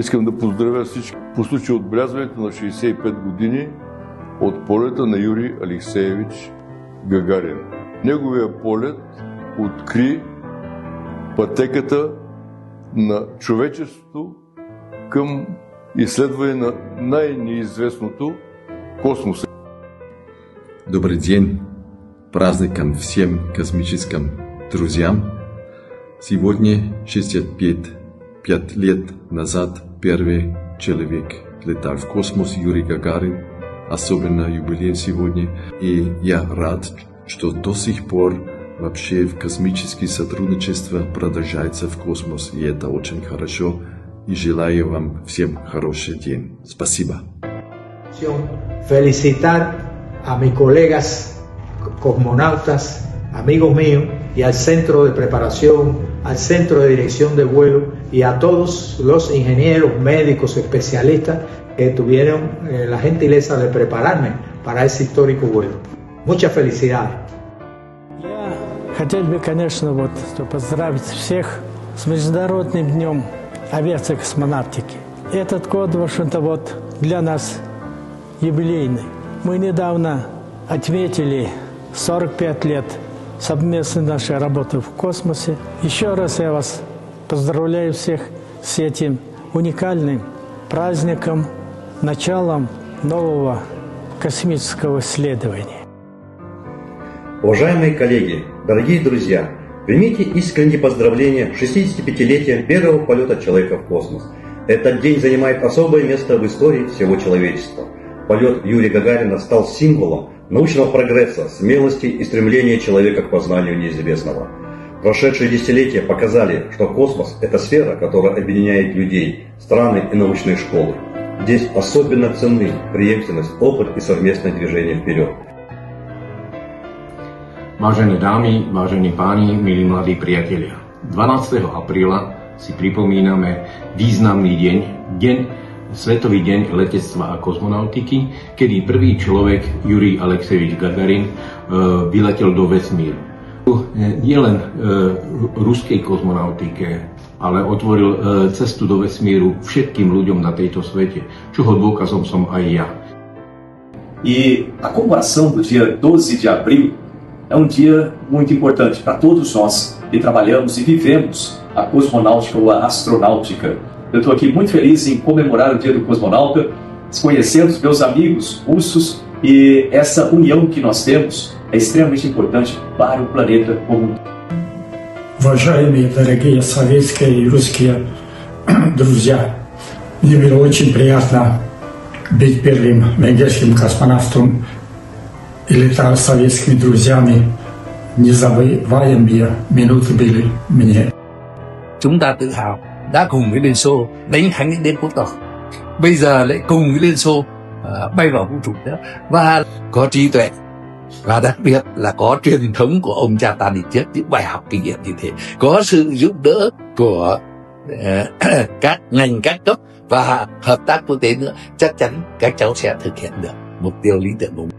Искам да поздравя всички по случай отбелязването на 65 години от полета на Юрий Алексеевич Гагарин. Неговия полет откри пътеката на човечеството към изследване на най-неизвестното – космоса. Добрый день, праздником всем космическим друзьям. Сегодня 65 лет назад первый человек летал в космос, Юрий Гагарин. Особенно юбилей сегодня. И я рад, что до сих пор вообще космическое сотрудничество продолжается в космос. И это очень хорошо. И желаю вам всем хороший день. Спасибо. Felicitar a mis colegas cosmonautas, amigos míos, y al centro de preparación, al centro de dirección de vuelo y a todos los ingenieros, médicos, especialistas que tuvieron la gentileza de prepararme para ese histórico vuelo. Muchas felicidades. Я хотел бы, конечно, поздравить всех с Международным днем авиации и космонавтики. Этот год, в общем-то, для нас юбилейный. Мы недавно отметили 45 лет совместной нашей работы в космосе. Еще раз я вас поздравляю всех с этим уникальным праздником, началом нового космического исследования. Уважаемые коллеги, дорогие друзья, примите искренние поздравления 65-летия первого полета человека в космос. Этот день занимает особое место в истории всего человечества. Полет Юрия Гагарина стал символом научного прогресса, смелости и стремления человека к познанию неизвестного. Прошедшие десятилетия показали, что космос – это сфера, которая объединяет людей, страны и научные школы. Здесь особенно ценны преемственность, опыт и совместное движение вперед. Vážené dámy, vážení páni, milí mladí priatelia. 12. apríla si pripomíname významný deň, Svetový deň letectva a kozmonautiky, kedy prvý človek, Jurij Alexejevič Gagarin, vyletel do vesmíru. Nielen ruskej kozmonautike, ale otvoril cestu do vesmíru všetkým ľuďom na tejto svete, čoho dôkazom som aj ja. E a comemoração do dia 12 de abril é um dia muito importante para todos nós que trabalhamos e vivemos a cosmonáutica ou a astronáutica. Eu estou aqui muito feliz em comemorar o Dia do Cosmonauta, conhecendo os meus amigos russos, e essa união que nós temos é extremamente importante para o planeta como um todo. Уважаемые, дорогие советские и русские друзья, мне было очень приятно быть первым венгерским космонавтом и летал с советскими друзьями. Незабываемые минуты были мне. Chúng ta tự hào đã cùng với Liên Xô đánh thắng những đêm quốc tỏ. Bây giờ lại cùng với Liên Xô bay vào vũ trụ nữa, và có trí tuệ, và đặc biệt là có truyền thống của ông cha ta đi trước, những bài học kinh nghiệm như thế, có sự giúp đỡ của các ngành các cấp và hợp tác quốc tế nữa, chắc chắn các cháu sẽ thực hiện được mục tiêu lý tưởng của mình.